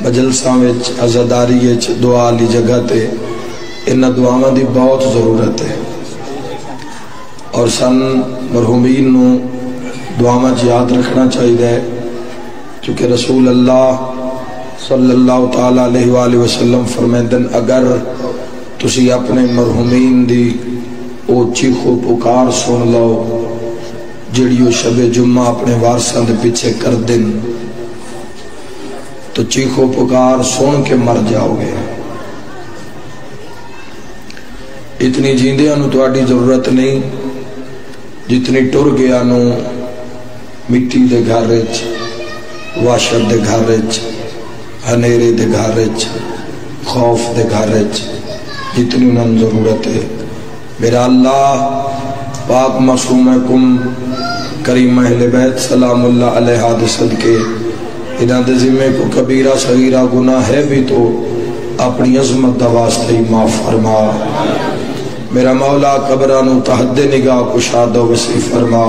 مجلساں وچ عزاداری وچ دعا لی جگہ تے انہاں دعاواں دی بہت ضرورت ہے اور سن مرحومین نو دعاواں یاد رکھنا چاہیے کیونکہ رسول اللہ صلی اللہ تعالی علیہ وآلہ وسلم فرمیندن اگر تسی اپنے مرحومین دی او چیخو پکار سن لو جڑیو شب جمعہ اپنے وارثاں دے پیچھے کر دن تو چیخو پکار سن کے مر جاؤ گے. اتنی جیندیاں نو تواڈی ضرورت نہیں جتنی ٹر گیا نو مٹی دے گھر وچ وحشت دے گھر وچ ہنیرے دے گھر وچ خوف دے گھر وچ جتنی انہاں ضرورت ہے. میرا اللہ پاک معصومکم کریم اہل بیت سلام اللہ علیہ دے صدقے انہاں دے ذمے کو کبیرہ صغیرہ گناہ ہے بھی تو اپنی عظمت دا واسطے ہی معاف فرما. میرا مولا قبرانو تحد نگاہ کشاد و وسیع فرما.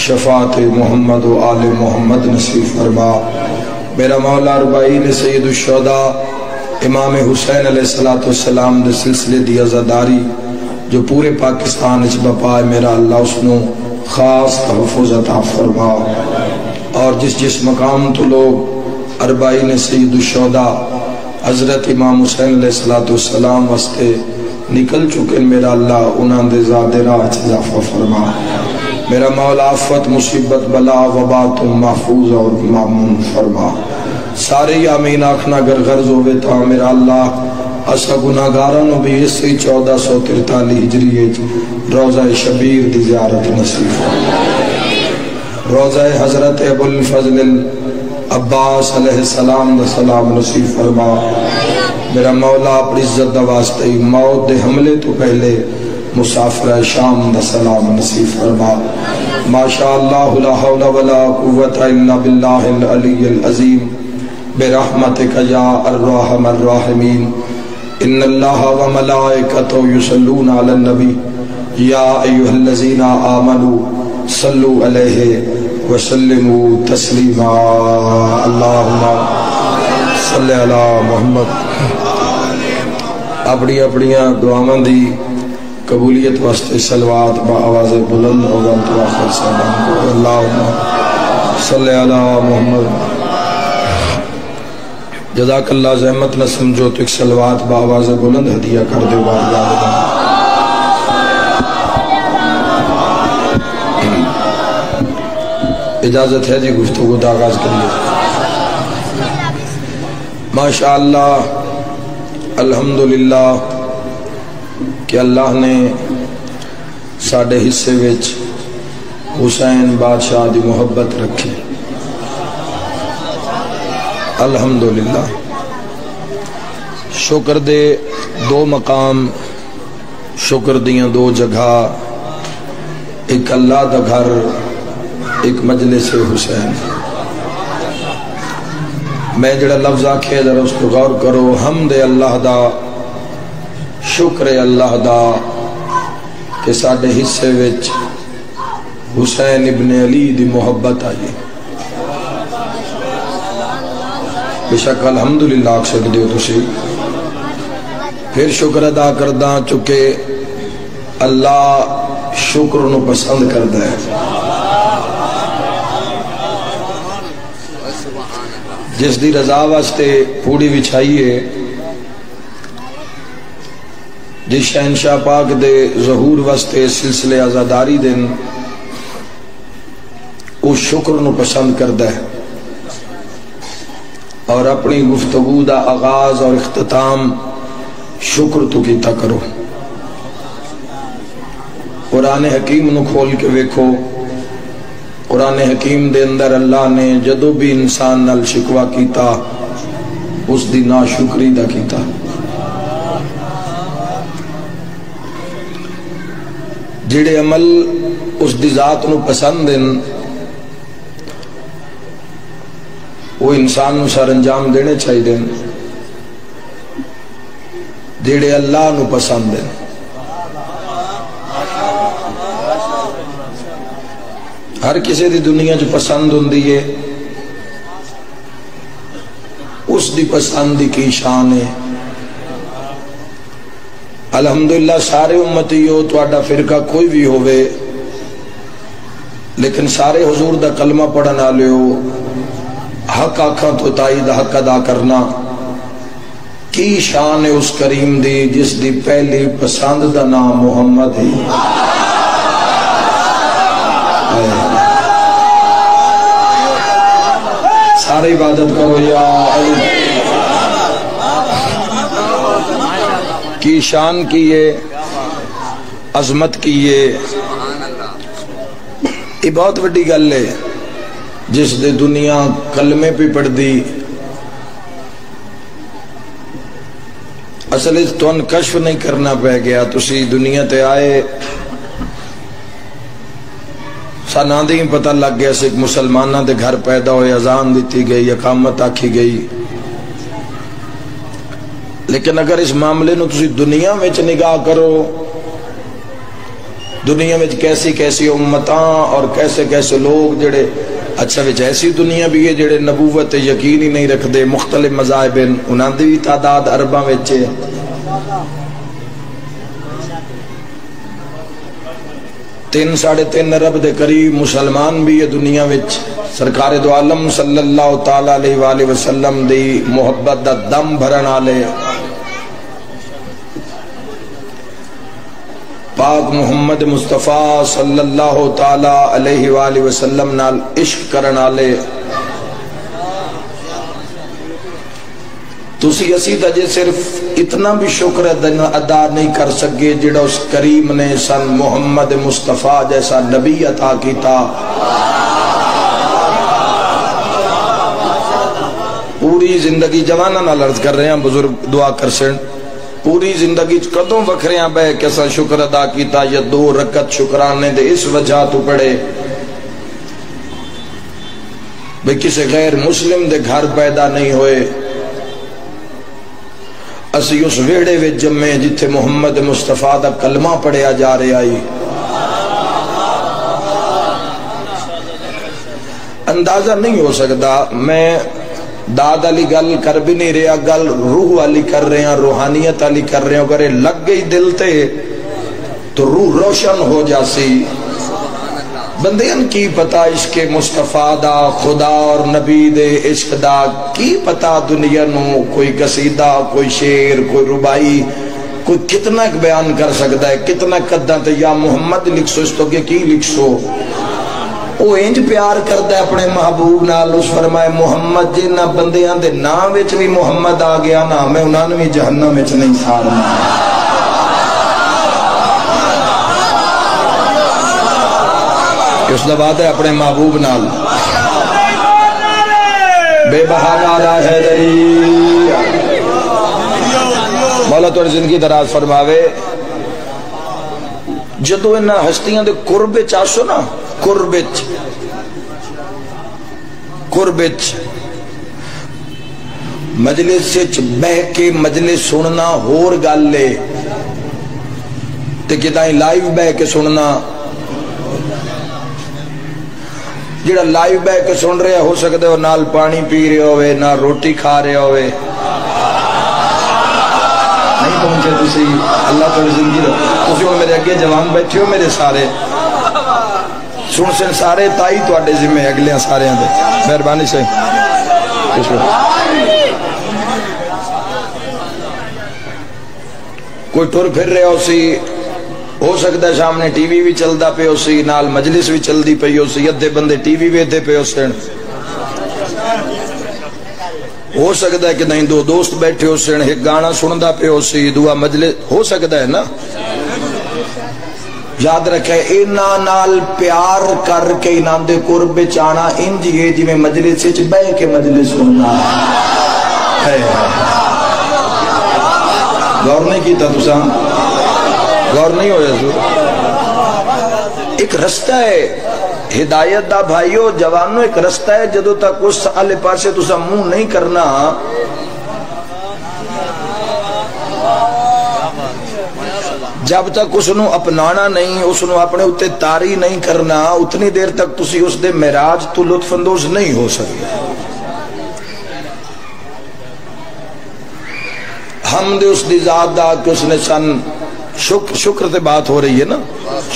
شفاعت محمد و آل محمد نصیب فرما. میرا مولا اربعین سید الشہداء امام حسین علیہ السلام دے سلسلے دی عزاداری جو پورے پاکستان اچ بپا ہے میرا اللہ اس نو خاص تحفظ عطا فرما. اور جس مقام تو لوگ اربعین سید الشہداء حضرت امام حسین علیہ السلام واسطے نکل چکے میرا اللہ انہاں دے زیادہ راہ اضافہ فرما. میرا مولا آفت مصیبت بلا وبا تم محفوظ اور مامون فرما. سارے آمین آکھنا اگر غرض ہوئے تا میرا اللہ اسا گناہگارانو بھی اسی 1443 ہجری روضہ شبیر دی زیارت نصیب فرما. روضہ حضرت ابو الفضل عباس علیہ السلام دا سلام نصیب فرما. میرا مولا اپنی عزت دا واسطے موت دے حملے تو پہلے مسافر شام دا سلام نصیب فرما. ماشاءاللہ لا حول ولا قوة الا باللہ العلی العظیم برحمتک یا الرحم الراحمین. ان اللہ و ملائکتہ یصلون علی النبی یا ایہا الذین آمنوا صلوا علیہ وسلموا تسلیما. اللہم صلی علی محمد. اپنی دعاواں دی قبولیت واسطے صلوات با آواز بلند اول تو آخر سلام. اللہم صلی علی محمد. جزاک اللہ زحمت نہ سمجھو تو ایک صلوات با آواز بلند ہدیہ کر دے بارگاہ میں. اجازت ہے جی گفتگو کا آغاز کریے. ماشاءاللہ الحمدللہ کہ اللہ نے ساڑھے حصے وچ حسین بادشاہ دی محبت رکھی. الحمدللہ شکر دے دو مقام شکر دیاں دو جگہ ایک اللہ دا گھر ایک مجلس حسین. میں جڑا لفظ آکھے ذرا اس کو غور کرو. حمد اللہ دا شکر اللہ دا کہ ساڑھے حصے وچ حسین ابن علی دی محبت آئی. بے شک الحمدللہ آکھ سکتے ہو تسی. پھر شکر ادا کردہ چکے اللہ شکر نو پسند کردہ ہے. جس دی رضا واسطے پوڑی بچھائیے جس شہنشاہ پاک دے ظہور واسطے سلسلے عزاداری دن اس شکر نو پسند کردہ ہے. اور اپنی گفتگو دا آغاز اور اختتام شکر تو کیتا کرو. قرآن حکیم نو کھول کے ویکھو. قرآن حکیم دے اندر اللہ نے جدو بھی انسان نال شکوہ کیتا اس دی ناشکری دا کیتا. جڑے عمل اس دی ذات نو پسند ہیں وہ انسان نو سر انجام دینے چاہیے دیں. جڑے اللہ نو پسند ہیں ہر کسی دی دنیا جو پسند ہوندی ہے اس دی پسند کی شان ہے۔ الحمدللہ سارے امتی ہو، تہاڈا فرقہ کوئی بھی ہوئے، لیکن سارے حضور دا کلمہ پڑھن والے ہو، حق آکھاں تو تائید حق ادا کرنا۔ کی شان ہے اس کریم دی جس دی پہلی پسند دا نام محمد ہے۔ سارے عبادت کرو یا اللہ۔ کی شان کیے، عظمت کیے، یہ بہت بڑی گل ہے۔ جس دے دنیا کلمے پہ پڑھ دی، اصل اس تو کشف نہیں کرنا پہ گیا، تسی دنیا تے آئے سانا دی پتہ لگ گیا سے مسلمانہ دے گھر پیدا ہوئے، اذان دیتی گئی، اقامت آکھی گئی۔ لیکن اگر اس معاملے نو تسی دنیا میں نگاہ کرو، دنیا میں کیسی کیسی امتاں اور کیسے کیسے لوگ جڑے اچھا وچ ایسی دنیا بھی ہے جڑے نبوت یقین ہی نہیں رکھ دے، مختلف مذاہب انہاں دی بھی تعداد ارباں وچ ہے۔ 3.5 ارب دے قریب مسلمان بھی ہے دنیا وچ۔ سرکار دو عالم صلی اللہ تعالی علیہ وآلہ وسلم دی محبت دا دم بھرن والے، پاک محمد مصطفیٰ صلی اللہ تعالی علیہ وآلہ وسلم نال عشق کرن والے، تسی اسی تجھے صرف اتنا بھی شکر ادا نہیں کر سکے جڑا اس کریم نے سن محمد مصطفیٰ جیسا نبی عطا کیتا۔ پوری زندگی جوانہ نال عرض کر رہے ہیں، بزرگ دعا کر سن، پوری زندگی قدوں وکھریاں بے کیسا شکر ادا کیتا، یا 2 رکعت شکرانے دے اس وجہ تو پڑے بھئی کسی غیر مسلم دے گھر پیدا نہیں ہوئے، اسی اس ویڑے وچ جمے جتھے محمد مصطفیٰ دا کلمہ پڑھیا جا رہے آئی۔ اندازہ نہیں ہو سکتا، میں داد علی گل کر بھی نہیں رہا، گل روح والی کر رہے ہیں، روحانیت والی کر رہے ہیں، اگر لگ گئی دل تے تو روح روشن ہو جاسی۔ بندیاں کی پتا عشق مصطفیٰ دا، خدا اور نبی دے عشق دا کی پتا دنیا نو، کوئی قصیدہ، کوئی شعر، کوئی ربائی، کوئی کتنا بیان کر سکتا ہے، کتنا قداں تے یا محمد لکھ سو، اس تو کی لکھ سو۔ وہ انج پیار کرتا ہے اپنے محبوب نال، اس فرمائے محمد جنہ بندیاں دے نام وچ بھی محمد آ گیا نا، میں انہاں نوں بھی جہنم وچ نہیں سارنا۔ اس دا بات ہے اپنے محبوب نال بے بہا نعرہ حیدری۔ مولا تو زندگی دراز فرماوے، جدو انہاں ہستیاں دے قرب وچ آسو نا، قربت مجلس سے بہ کے مجلس سننا ہور گل لے تے کتائیں لائیو بہ کے سننا۔ جڑا لائیو بہ کے سن رہے ہو سکتے ہو نال پانی پی رہے ہوئے، نہ روٹی کھا رہے ہوئے، نہیں پہنچے تسی اللہ تو زندگی دو، تسی ہو میرے اگے جوان بیٹھے ہو میرے سارے سن سن سارے تائی تو آڈے ذمہ اگلے سارے ہیں دے مہربانی سے کوئی ٹر پھر رہے ہو سی، ہو سکتا ہے سامنے ٹی وی بھی چلدا پہ ہو سی، نال مجلس بھی چل دی پہ ہو سی، ادھے بندے ٹی وی بھی ادھے پہ ہو سن، ہو سکتا ہے کہ نہیں دو دوست بیٹھے ہو سن، ایک گانا سندا پہ ہو سی، دعا مجلس ہو سکتا ہے نا۔ یاد رکھے اینا نال پیار کر کے انہاں دے قرب چانا انج یہ جی میں مجلس سے بہ کے مجلس سننا ہے۔ غور نہیں کیتا تساں، غور نہیں ہو جائے۔ ایک رستہ ہے ہدایت دا بھائیو جوانوں، ایک رستہ ہے جدو تک اس آلے پاسے تساں منہ نہیں کرنا، جب تک اس نو اپنانا نہیں، اس نو اپنے اتے تاری نہیں کرنا، اتنی دیر تک تسی اس دے معراج تو لطف اندوز نہیں ہو سکے۔ حمد اس دی ذات دا کہ اس نے سن شکر تے بات ہو رہی ہے نا،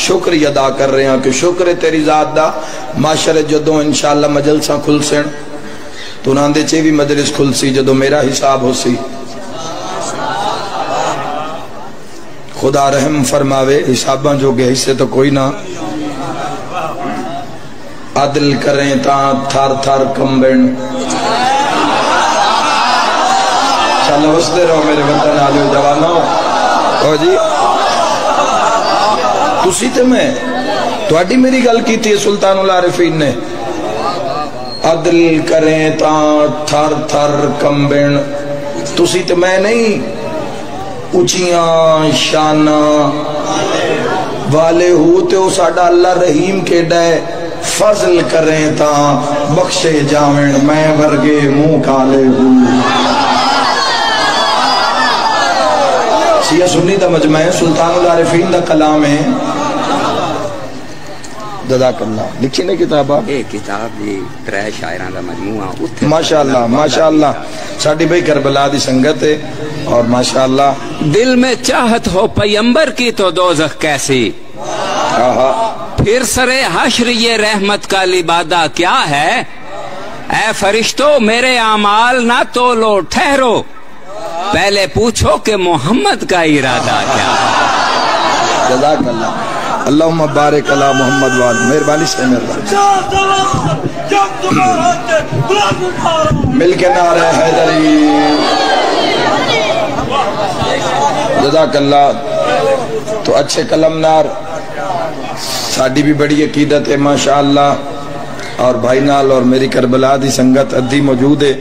شکر ادا کر رہے ہیں کہ شکر ہے تیری ذات دا. معاشرے جدوں انشاءاللہ مجلساں کھل سن تو انہاں دے چے بھی مجلس کھل سی جدوں میرا حساب ہو سی. خدا رحم فرماوے، حساباں جو گے حصے تو کوئی نہ. عدل کریں تاں تھر تھر کمبن. چلو ہستے رہو میرے وطن آلیو جوانو. او جی تسی تے میں تواڈی میری گل کیتی ہے سلطان العارفین نے. عدل کریں تاں تھر تھر کمبن. تسی تے میں نہیں، اچیاں شاناں والے ہو تے او ساڈا اللہ رحیم کے ڈے. فضل کریں تاں بخشے جاویں میں ورگے منہ کالے ہوں. سیاہ سنی دا مجمع ہے، سلطان العارفین دا کلام ہے. جزاک اللہ. لکھی نے کتاب آپ؟ ایک کتاب دی 3 شاعراں دا مجموعہ. ماشاءاللہ ماشاءاللہ ساڈی بھائی کربلا دی سنگت ہے اور ماشاءاللہ. دل میں چاہت ہو پیمبر کی تو دوزخ کیسی، پھر سرے حشر یہ رحمت کا لبادہ کیا ہے. اے فرشتوں میرے اعمال نہ تولو، ٹھہرو پہلے پوچھو کہ محمد کا ارادہ کیا ہے. جزاک اللہ. اللہم بارک علی محمد وآل. مہربانی سے مہربانی. مل کے نعرہ حیدری. جزاک اللہ. تو اچھے کلم نار ساڑی بھی بڑی عقیدت ہے ماشاءاللہ. اور بھائی نال اور میری کربلا دی سنگت ادھی موجود ہے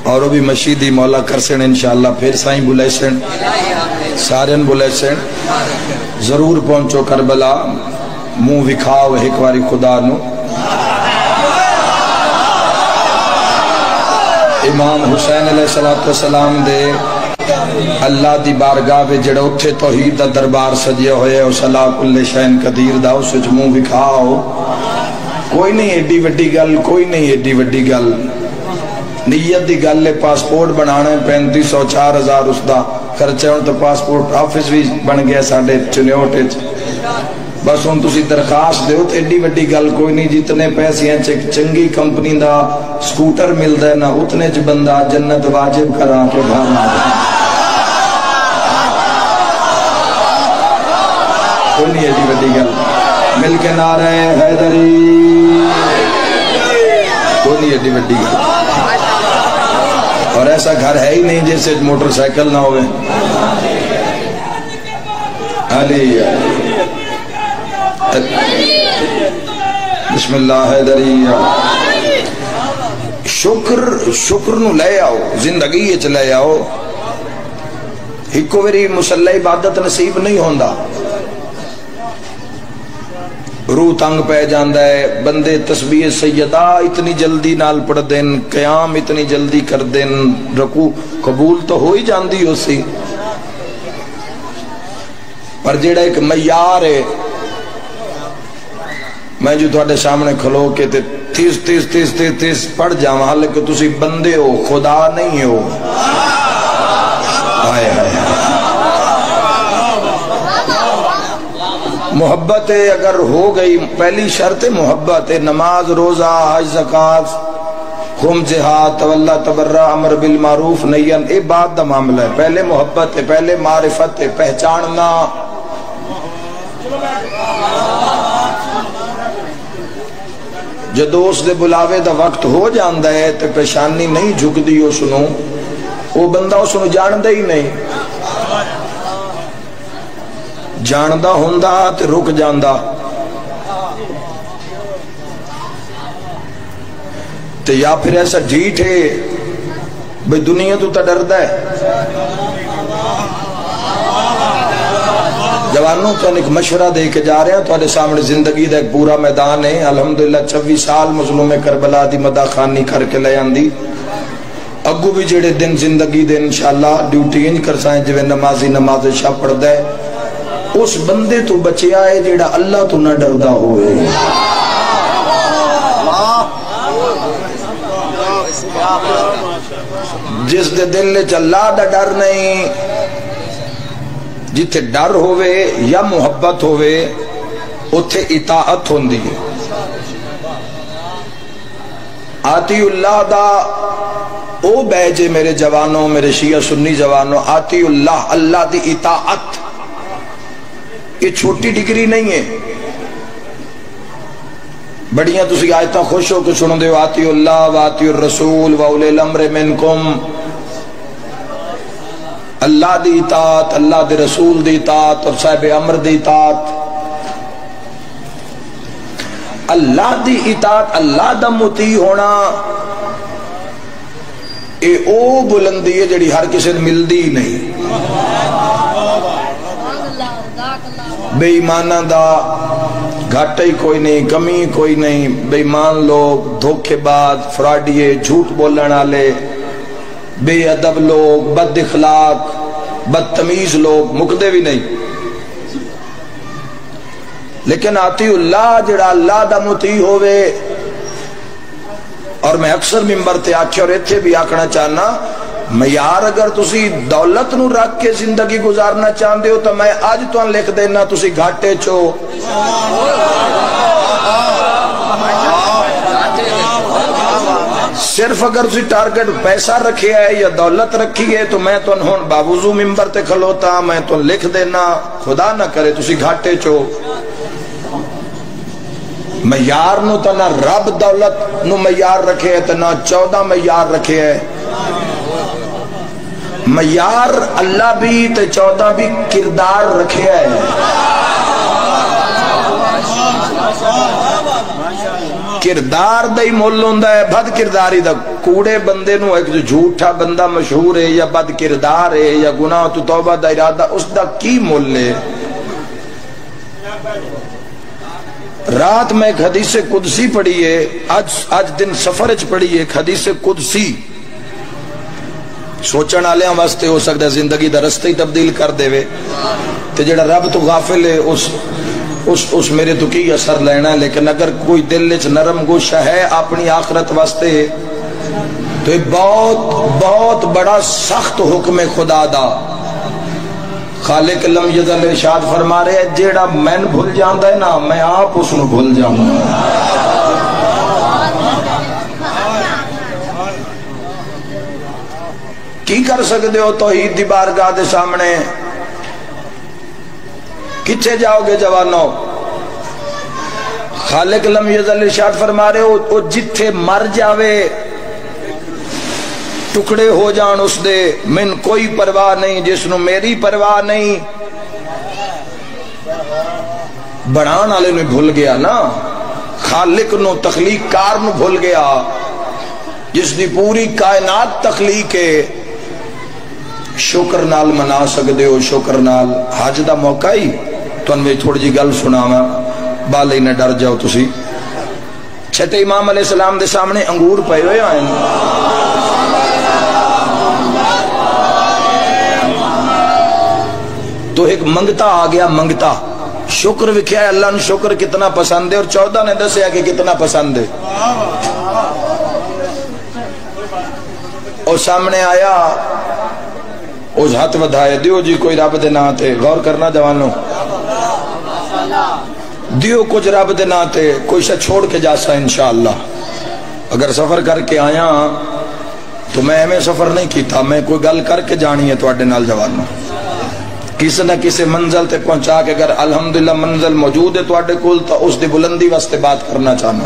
اور وہ بھی مشیدی مولا کرسن انشاءاللہ. پھر سائیں بلائے سن سارن بلائے سن ضرور پہنچو کربلا. منہ وکھاؤ ایک واری خدا نو. امام حسین علیہ السلام دے اللہ دی بارگاہ بے جڑا اٹھے توحید دا دربار سجیا ہوئے او صلاح کل شین قدیر دا اس وچ منہ وکھاؤ. کوئی نہیں ایڈی وڈی گل، کوئی نہیں ایڈی وڈی گل. نیت دی گل ہے. پاسپورٹ بنانا ہے 3500 4000 اس دا خرچہ. ہوں تو پاسپورٹ آفس بھی بن گیا ساڑھے چنیوٹے. بس ہوں تسی درخواست دیو تو ایڈی وڈی گل کوئی نہیں. جتنے پیسے ہیں چنگی کمپنی دا سکوٹر مل دا ہے نا اتنے چ بندہ جنت واجب کرا کے گھر آ جائے. کوئی نہیں ایڈی وڈی گل. مل کے نعرہ حیدری. کوئی نہیں ایڈی وڈی گل. اور ایسا گھر ہے ہی نہیں جیسے موٹر سائیکل نہ ہوئے. علی بسم اللہ حیدری. شکر نو لے آؤ زندگی اچ لے آؤ. ایکو واری مسلح عبادت نصیب نہیں ہوندا. روح تنگ پہ جاندہ ہے. بندے تسبیح سیدہ اتنی جلدی نال پڑھ دین، قیام اتنی جلدی کر دین، رکوع قبول تو ہو ہی جاندی ہو سی. پر جیڑا ایک معیار ہے میں جو تھوڑے سامنے کھلو کے تے 30 پڑھ جاواں حالانکہ تسی بندے ہو خدا نہیں ہو. آئے آئے محبت اگر ہو گئی پہلی شرط محبت. نماز روزہ حج زکات خم جہاد تولا تبرہ امر بالمعروف نہین اے بات دا معاملہ ہے. پہلے محبت ہے، پہلے معرفت ہے، پہچاننا. جدو اس دے بلاوے دا وقت ہو جاندہ ہے تے پیشانی نہیں جھک دی اس نو. وہ بندہ اس نو جاندہ ہی نہیں. جاندہ ہوندہ تے رک جاندہ. تے یا پھر ایسا ڈھیٹ ہے بھئی دنیا تو تا ڈردہ ہے. جوانوں تو ایک مشورہ دے کے جا رہے ہیں. تو آنے سامنے زندگی دا ایک پورا میدان ہے. الحمدللہ 26 سال مظلوم کربلا دی مدہ خانی کر کے لے آندی. اگو بھی جڑے دن زندگی دے انشاءاللہ ڈیوٹی انج کر سائیں جو نمازی نماز شاہ پڑھ دے. اس بندے تو بچے آئے جڑا اللہ تو نہ ڈردہ ہوئے. جس دے دل وچ اللہ دا ڈر نہیں، جتھے ڈر ہوئے یا محبت ہوئے اتھے اطاعت ہوندی ہے۔ آتی اللہ دا او بیجے میرے جوانوں، میرے شیعہ سنی جوانوں، آتی اللہ، اللہ دی اطاعت یہ چھوٹی ڈگری نہیں ہے۔ بڑیاں تسی آیتاں خوش ہو کے سنو دے، آتی اللہ واتی الرسول واولی الامر منکم، اللہ دی اطاعت، اللہ دے رسول دی اطاعت اور صاحب امر دی اطاعت۔ اللہ دی اطاعت، اللہ دا مطیع ہونا، اے او بلندی ہے جڑی ہر کسی نے ملدی نہیں۔ بے ایمانہ دا گھاٹا ہی کوئی نہیں، کمی کوئی نہیں۔ بے ایمان لوگ، دھوکے باز، فراڈیے، جھوٹ بولن والے، بے ادب لوگ، بد اخلاق، بدتمیز لوگ مکدے بھی نہیں۔ لیکن آتی اللہ جڑا اللہ دا مطیع ہوئے، اور میں اکثر ممبر تے آکھے اور ایتھے بھی آکھنا چاہنا، معیار اگر تسی دولت نو رکھ کے زندگی گزارنا چاہندے ہو تو میں آج تو لکھ دینا تسی گھاٹے چو۔ صرف اگر تسی ٹارگٹ پیسہ رکھے ہے یا دولت رکھی ہے تو میں تو ہون باوضو ممبر تے کھلوتا، میں تو لکھ دینا، خدا نہ کرے تسی گھاٹے چو۔ معیار نو تا نہ رب دولت نو معیار رکھے ہے تا نہ 14 معیار رکھے ہے۔ معیار اللہ بھی تے 14 بھی کردار رکھے ہے۔ کردار دا ہی مول ہوندا ہے، بد کرداری دا۔ کوڑے بندے نو ایک جو جھوٹا بندہ مشہور ہے یا بد کردار ہے یا گناہ تو توبہ دا ارادہ، اس دا کی مول ہے؟ رات میں ایک حدیث قدسی پڑھی ہے، آج دن سفر اچ پڑھی ہے ایک حدیث قدسی، سوچن آلیاں واسطے ہو سکتا ہے زندگی دا رستہ ہی تبدیل کر دے وے۔ تے جڑا رب تو غافل ہے اس میرے تو کی اثر لینا ہے، لیکن اگر کوئی دل وچ نرم گوشہ ہے اپنی آخرت واسطے تو یہ بہت بہت بڑا سخت حکم خدا دا۔ خالق لم یزل ارشاد فرما رہے ہیں، جیڑا مین بھول جاندا ہے نا، میں آپ اس نو بھول جاؤں۔ کی کر سکتے ہو توحید دی بارگاہ دے سامنے؟ کچھے جاؤ گے جوانوں؟ خالق لم یزل ارشاد فرما رہے ہو، جتھے مر جاوے ٹکڑے ہو جان اس دے، من کوئی پرواہ نہیں، جس نو میری پرواہ نہیں۔ بڑھان والے نو بھول گیا نا، خالق نو تخلیق کار نو بھول گیا، جس دی پوری کائنات تخلیق ہے۔ شکر نال منا سکدے ہو، شکر نال۔ حج دا موقع ہی تو میں تھوڑی جی گل سناواں، بالے نہ ڈر جاؤ تسی۔ چھٹے امام علیہ السلام دے سامنے انگور پئے ہوئے ہیں، تو ایک منگتا آ گیا، منگتا شکر وکھیا ہے، اللہ نے شکر کتنا پسند ہے، اور 14 نے دسیا کہ کتنا پسند ہے۔ اور سامنے آیا، اس ہاتھ ودھائے، دیو جی کوئی رب دے نام تے، غور کرنا جوانوں، دیو کچھ رب دے نام تے، کوئی شاید چھوڑ کے جاسا انشاءاللہ۔ اگر سفر کر کے آیا تو میں ہمیں سفر نہیں کیتا، میں کوئی گل کر کے جانی ہے تو اڈے نال جوانوں، کسی نہ کسی منزل تے پہنچا کے، اگر الحمدللہ منزل موجود ہے تو اڈے کول، تو اس دی بلندی واسطے بات کرنا چاہنا۔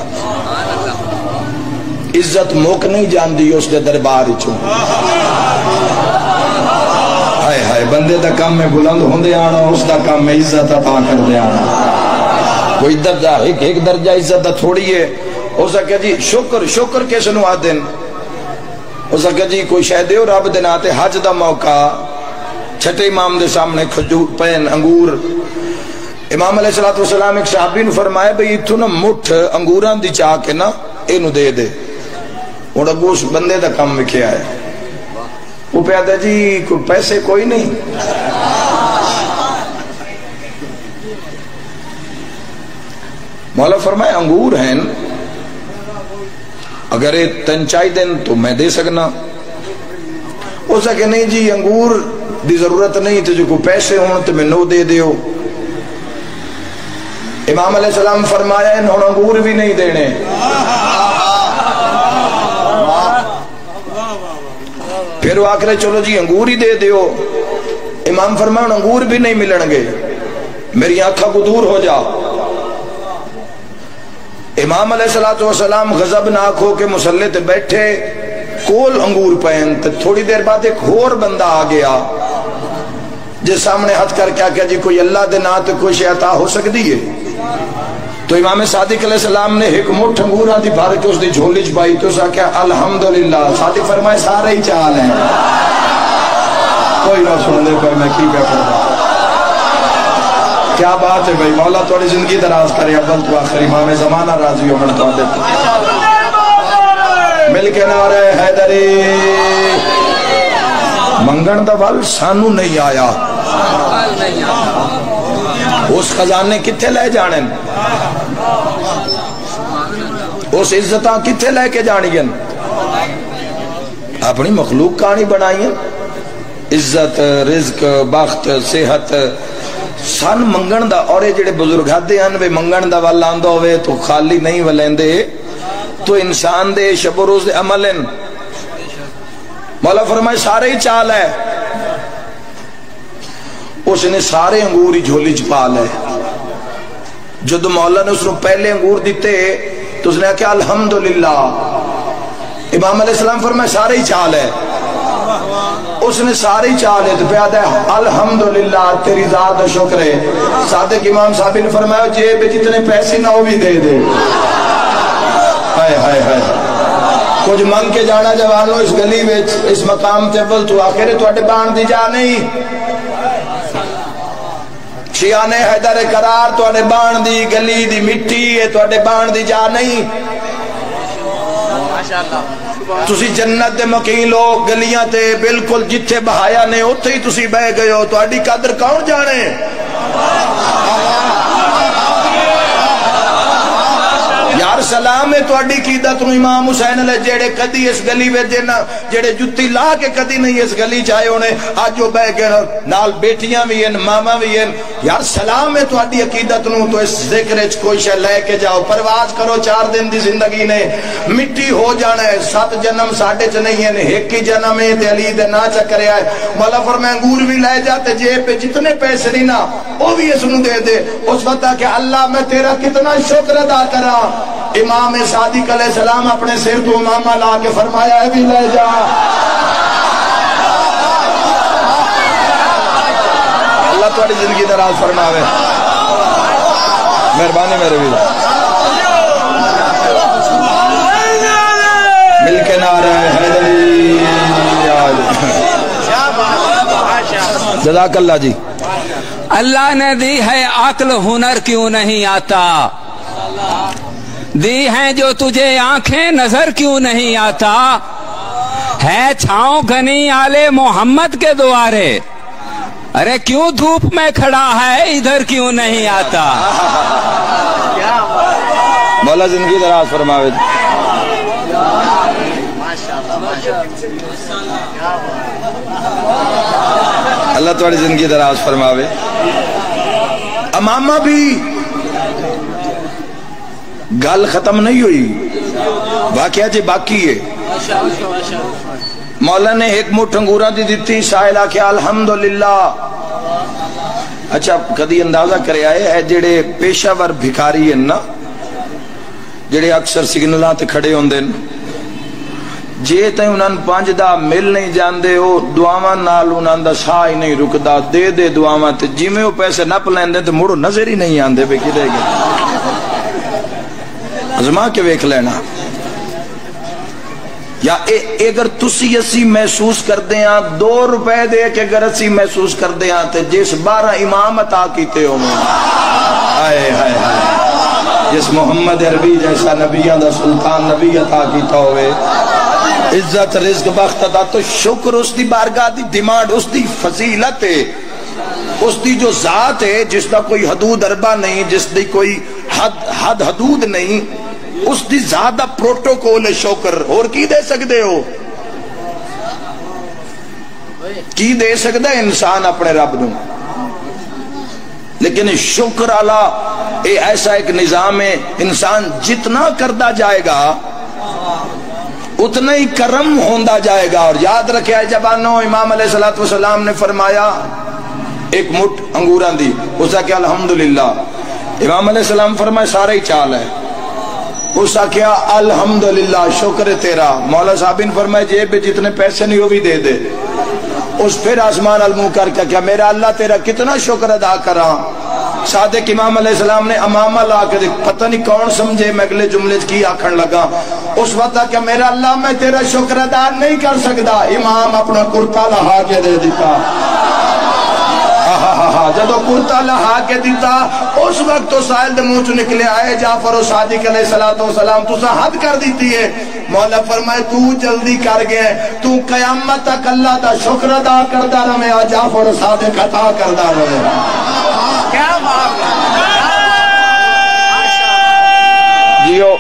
عزت موک نہیں جان دی اس دے دربار چوں۔ ہائے ہائے، بندے دا کام میں بلند ہوندے آنا، اس دا کام میں عزت عطا کر دے آنا۔ کوئی درجہ ایک درجہ عزت دا تھوڑی ہے۔ ہو سکے جی شکر کس نو آدن، ہو سکے جی کوئی شاید دیو رب دے ناتے، حج دا موقع، چھٹے امام دے سامنے کھجور پین انگور۔ امام علیہ السلام ایک صحابی نے فرمایا بھئی اتھو نا مٹھ انگوراں دی چاہ کے نا اینو دے دے، اور ابو اس بندے دا کم وکھیا ہے۔ وہ پیدا جی کوئی پیسے کوئی نہیں، مولا فرمایا انگور ہیں، اگر تن چاہی دن تو میں دے سکنا. ہو سکے نہیں جی انگور دی ضرورت نہیں تو جو کو پیسے ہوں تو میں نو دے دیو. امام علیہ السلام فرمایا انہوں انگور بھی نہیں دینے. پھر وہ آکرے چلو جی انگور ہی دے دیو. امام فرمایا انگور بھی نہیں ملن گے, میری آنکھا کو دور ہو جا. امام علیہ السلام غضبناک ہو کے مصلی تے بیٹھے, کول انگور پہن. تھوڑی دیر بعد ایک اور بندہ آ گیا جس سامنے ہاتھ کر کے کیا جی کوئی اللہ دے نا تے کوئی شے عطا ہو سکتی ہے. تو امام صادق علیہ السلام نے ایک مٹھ انگوراں دی بھر کے اس دی جھولی چ پائی. تو اس کیا الحمدللہ. صادق فرمائے سارے ہی چال ہیں, کوئی نہ سن لے پر میں کی پہ کرتا. کیا بات ہے بھائی, مولا تھوڑی زندگی دراز کرے اول تو آخر. امام زمانہ راضی ہو من تو مل کے نعرہ حیدری. منگن دا ول سانو نہیں آیا, اس خزانے کتھے لے جانے, اس عزتاں کتھے لے کے جانیاں. اپنی مخلوق کہانی بنائیں, عزت, رزق, بخت, صحت سن منگن دا. اور جڑے بزرگ ہاتھے ہیں وہ منگن دا ول آندہ ہوئے تو خالی نہیں ولیندے, تو انسان دے شب و روز دے عمل ہیں. مولا فرمائے سارے ہی چال ہے. اس نے سارے انگور ہی جھولی چپا لے. جدو مولا نے اس نے پہلے انگور دیتے تو اس نے کہا الحمدللہ. امام علیہ السلام فرمائے سارے ہی چال ہے. اس نے ساری چال ہے تو پیادہ ہے الحمدللہ تیری ذات شکر ہے. صادق امام صاحب نے فرمایا جیب جتنے پیسے نہ ہو بھی دے دے. ہائے ہائے ہائے, کچھ منگ کے جانا جوانو اس گلی میں اس مقام تے بل تو آخر تو اٹھے بان دی جا نہیں. شیعانے حیدر قرار تو اٹھے بان دی گلی دی مٹی ہے تو اٹھے بان دی جا نہیں. تسی جنت دے مکین لوگ گلیاں تے بالکل جتھے بہایا نے اتھے ہی تسی بہ گئے ہو. تو اڈی قدر کون جانے. یار سلام ہے تو اڈی قیدت نو امام حسین علیہ جیڑے کدی اس گلی میں دینا جیڑے جتی لا کے کدی نہیں اس گلی چاہے انہیں آج جو بہ گئے نال بیٹیاں بھی ہیں ماما بھی ہیں. یار سلام ہے تو اڈی عقیدت نو. تو اس ذکر اچ کوئی شے لے کے جاؤ, پرواز کرو. 4 دن دی زندگی نے مٹی ہو جانا ہے. 7 جنم ساڑھے چ نہیں ہیں, ایک ہی جنم ہے تے علی دے نا چکرے آئے. مولا فرمائے انگور بھی لے جاتے جیب پہ جتنے پیسے نہیں نا وہ بھی اس نو دے دے. اس وقت کہ اللہ میں تیرا کتنا شکر ادا کرا. امام صادق علیہ السلام اپنے سر تو امامہ لا کے فرمایا ہے بھی لے جا. اللہ تھوڑی زندگی دراز فرماوے. مہربانی میرے بھی مل کے نعرہ حیدری. جزاک اللہ جی. اللہ نے دی ہے عقل ہنر کیوں نہیں آتا, دی ہیں جو تجھے آنکھیں نظر کیوں نہیں آتا. ہے چھاؤں گھنی آلے محمد کے دوارے, ارے کیوں دھوپ میں کھڑا ہے ادھر کیوں نہیں آتا. مولا زندگی دراز فرماوے. اللہ تھوڑی زندگی دراز فرماوے. امامہ بھی گل ختم نہیں ہوئی, واقعہ جی باقی ہے. مولا نے ایک مٹھ انگوراں دی دیتی, سائل آکھے الحمدللہ. اچھا کدی اندازہ کرے آئے ہے جڑے پیشہ ور بھکاری ہیں نا, جڑے اکثر سگنلاں تے کھڑے ہوندے جے تے انہاں 5 دا مل نہیں جاندے ہو دعاواں نال انہاں دا ساہ ہی نہیں رکدا. دے دے دعاواں تے جویں او پیسے نپ لیندے تے مڑو نظر ہی نہیں آندے بے کدے گئے. ازما کے ویکھ لینا. یا اگر تسی اسی محسوس کر دے ہاں 2 روپے دے کے اگر اسی محسوس کر دے ہاں تے جس 12 امام عطا کیتے ہو میں آئے ہائے ہائے, جس محمد عربی جیسا نبیوں دا سلطان نبی عطا کیتا ہوئے, عزت رزق بخت عطا, تو شکر اس دی بارگاہ دی ڈیمانڈ, اس دی فضیلت ہے, اس دی جو ذات ہے جس دا کوئی حدود اربا نہیں, جس دی کوئی حد حدود نہیں. اس دی زیادہ پروٹوکول شکر اور کی دے سکتے ہو؟ کی دے سکتا ہے انسان اپنے رب نو؟ لیکن شکر اللہ یہ ایسا ایک نظام ہے، انسان جتنا کرتا جائے گا اتنا ہی کرم ہوندا جائے گا۔ اور یاد رکھے جوانو، امام علیہ السلام نے فرمایا ایک مٹھ انگوراں دی، اس کہ الحمدللہ، امام علیہ السلام فرمائے سارا ہی چال ہے، اس کیا الحمدللہ شکر تیرا۔ مولا صاحب نے فرمائے جیب میں جتنے پیسے نہیں وہ بھی دے دے۔ اس پھر آسمان المو کر کے کیا میرا اللہ تیرا کتنا شکر ادا کراں۔ صادق امام علیہ السلام نے امامہ لا کے پتہ نہیں کون سمجھے میں اگلے جملے کی آکھن لگا، اس وقت کہ میرا اللہ میں تیرا شکر ادا نہیں کر سکتا، امام اپنا کرتا لہا کے دے دیتا۔ جدو کرتا لہا کے دیتا اس وقت تو سائل دے منہ چ نکلے آئے جعفر و صادق علیہ السلام تو حد کر دیتی ہے۔ مولا فرمائے تو جلدی کر گئے، تو قیامت تک اللہ دا شکر ادا کرتا رہے، جعفر و صادق عطا کرتا رہے۔ کیا بات ہے جیو۔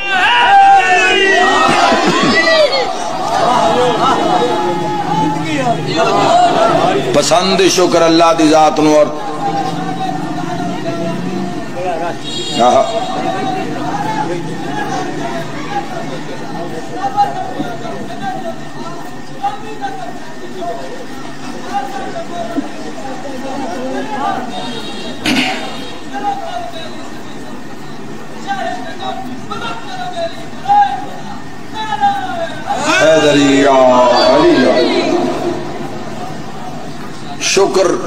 پسند شکر اللہ دی ذات نو اور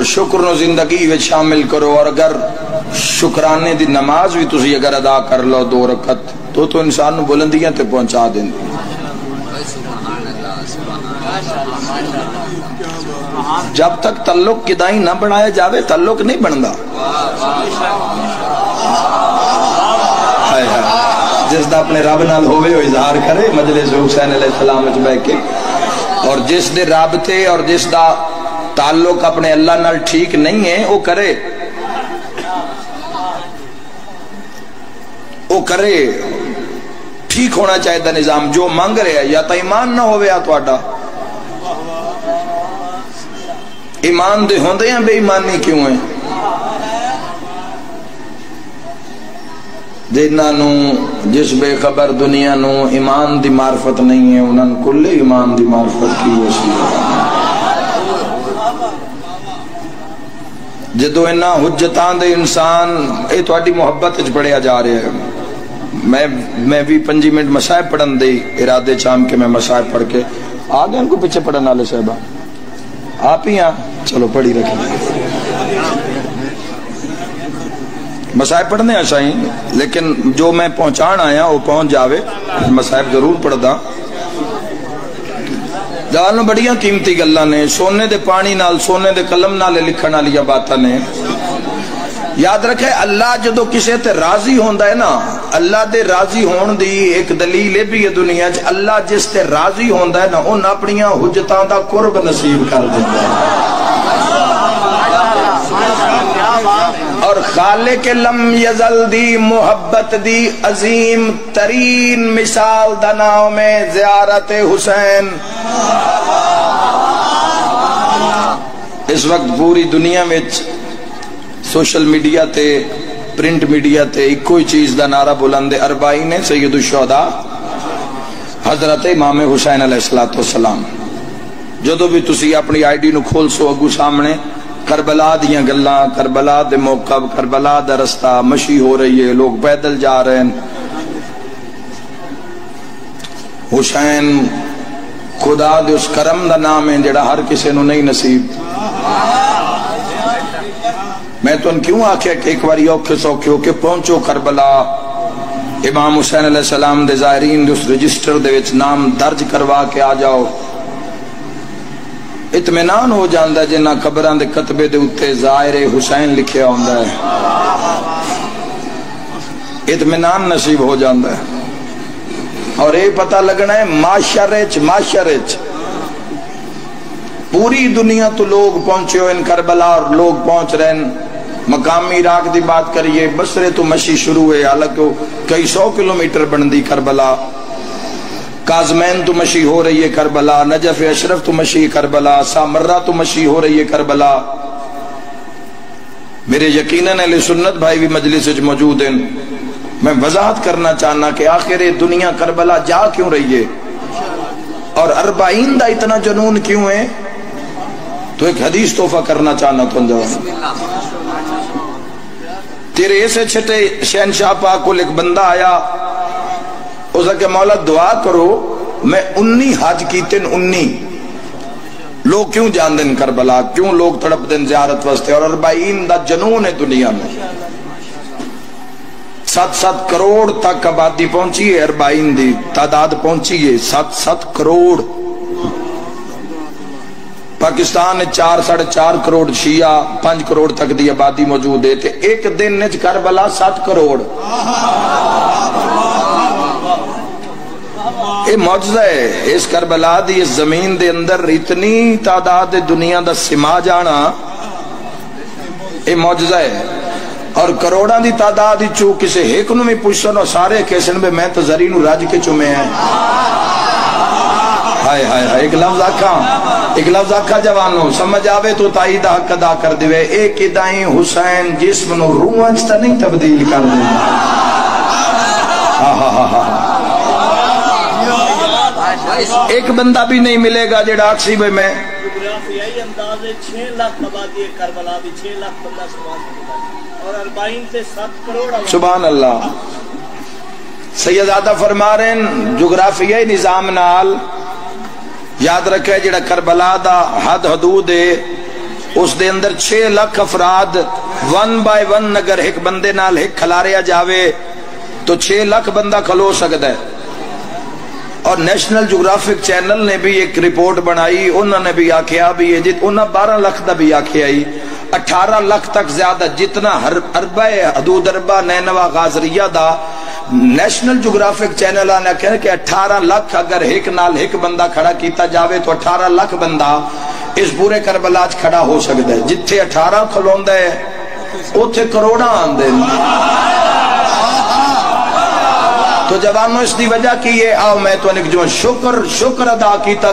شکر نو زندگی میں شامل کرو، اور اگر شکرانے دی نماز بھی تسی اگر ادا کر لو 2 رکعت تو انسان نو بلندیاں تے پہنچا دیں۔ جب تک تعلق کدائی نہ بنایا جاوے تعلق نہیں بندا۔ جس دا اپنے رب نال ہوئے وہ اظہار کرے مجلس حسین علیہ السلام وچ بیٹھ کے، اور جس دے رابطے اور جس دا تعلق اپنے اللہ نال ٹھیک نہیں ہے وہ کرے ٹھیک ہونا چاہیے نظام جو مانگ رہے ہیں، یا تو ایمان نہ ہوئے یا توڑا ایمان دے ہوندے ہیں بے ایمانی کیوں ہیں؟ جنہاں نو جس بے خبر دنیا نو ایمان دی معرفت نہیں ہے انہاں کل ایمان دی معرفت کی وسیلہ۔ جدو انہاں حجتاں دے انسان اے تواڈی محبت وچ پڑھیا جا رہے ہیں۔ میں بھی 5 منٹ مسائب پڑھن دے ارادے چام کے میں مسائب پڑھ کے آگے ان کو پیچھے پڑھن والے صاحبہ آپ ہی ہیں، چلو پڑھی رکھیں۔ مسائب پڑھنے آشائیں لیکن جو میں پہنچان آیا وہ پہنچ جاوے، مسائب ضرور پڑھ دا۔ جانو بڑیاں قیمتی گلہ نے، سونے دے پانی نال سونے دے قلم نال لکھنا لیا باتا نے۔ یاد رکھے اللہ جدو کسے تے راضی ہوندہ ہے نا، اللہ دے راضی ہون دی ایک دلیل بھی ہے دنیا چ، اللہ جس تے راضی ہوندہ ہے نا ان اپنیاں حجتاں دا قرب نصیب کر دیتا ہے۔ اور خالق لم یزل دی محبت دی عظیم ترین مثال دا نام میں زیارت حسین۔ اس وقت پوری دنیا میں سوشل میڈیا تے پرنٹ میڈیا تے ایک کوئی چیز دا نعرہ بلند اربعین سید الشہداء حضرت امام حسین علیہ السلام۔ جدو بھی تسی اپنی آئی ڈی نو کھول سو اگو سامنے کربلا دیاں گلاں، کربلا دے موقع، کربلا دا رستہ مشی ہو رہی ہے، لوگ پیدل جا رہے ہیں۔ حسین خدا دے اس کرم دا نام ہے جڑا ہر کسی نو نہیں نصیب۔ میں تو ان کیوں آکھیا کہ ایک بار اوکھے سوکھے ہو کے پہنچو کربلا، امام حسین علیہ السلام دے زائرین دے اس رجسٹر دے وچ نام درج کروا کے آ جاؤ۔ اطمینان ہو جاندہ جنہ قبران دے کتبے دے اتے زائر حسین لکھے ہوندہ ہے، اطمینان نصیب ہو جاندہ ہے۔ اور یہ پتہ لگنا ہے معاشرچ پوری دنیا تو لوگ پہنچے ہو ان کربلا، اور لوگ پہنچ رہے ہیں مقامی عراق دی بات کریے، بصرے تو مشی شروع ہے، حالانکہ کئی 100 کلومیٹر بندی کربلا، کاظمین تو مشی ہو رہی ہے کربلا، نجف اشرف تو مشی کربلا، سامرہ تو مشی ہو رہی ہے کربلا۔ میرے یقیناً اہل سنت بھائی بھی مجلس وچ موجود ہیں، میں وضاحت کرنا چاہنا کہ آخر دنیا کربلا جا کیوں رہی ہے اور 40 دا اتنا جنون کیوں ہے؟ تو ایک حدیث تحفہ کرنا چاہنا تو جواب، تیرے ایسے چھٹے شہنشاہ پاک کو ایک بندہ آیا، اس کہ مولا دعا کرو میں 19 حج کیتے 19 لوگ کیوں جان دن کربلا، کیوں لوگ تڑپ دن زیارت واسطے، اور 40 دا جنون ہے دنیا میں، 7 کروڑ تک آبادی پہنچی ہے، 40 دی تعداد پہنچی ہے 7 کروڑ۔ پاکستان 4.5 کروڑ شیعہ، 5 کروڑ تک دی آبادی موجود ہے، تے ایک دن نچ کربلا 7 کروڑ۔ یہ معجزہ ہے، اس کربلا دی اس زمین دے اندر اتنی تعداد دنیا دا سما جانا، یہ معجزہ ہے۔ اور کروڑاں دی تعداد چو کسے ایک نو میں پوچھن اور سارے کہسن بے میں تو زری نو راج کے چمے ہیں۔ ہائے ہائے ہائے، ایک لفظ آکھا جوانو سمجھ آوے تو تائید حق ادا کر دیوے، ایک ادائیں حسین جسم نو روح انچتا نہیں تبدیل کر دے۔ ایک بندہ بھی نہیں ملے گا جڑا اکسی بے میں جغرافیائی اندازے 6 لاکھ آبادی کربلا بھی 6 لاکھ بندہ اور 40 سے 7 کروڑ۔ سبحان اللہ۔ سیدزادہ فرما رہے ہیں جغرافیائی نظام نال یاد رکھے جڑا کربلا دا حد حدود ہے، اس دے اندر 6 لاکھ افراد 1 بائی 1 اگر ایک بندے نال ایک کھلاریا جاوے تو 6 لاکھ بندہ کھلو سکتا ہے۔ اور نیشنل جغرافک چینل نے بھی ایک رپورٹ بنائی، انہوں نے بھی آکھیا بھی ہے انہوں 12 لاکھ دا بھی آکھیا ہی 18 لاکھ تک زیادہ جتنا اربع حدود اربع نینوا غازریہ دا نیشنل جغرافک چینل نے کہا کہ 18 لاکھ اگر ایک نال ایک بندہ کھڑا کیتا جاوے تو 18 لاکھ بندہ اس پورے کربلا چ کھڑا ہو سکتا ہے۔ جتھے 18 کھلوندا ہے اوتھے کروڑاں آندے۔ تو جوانوں اس دی وجہ کی ہے، آؤ میں تو انہیں جو شکر ادا کیتا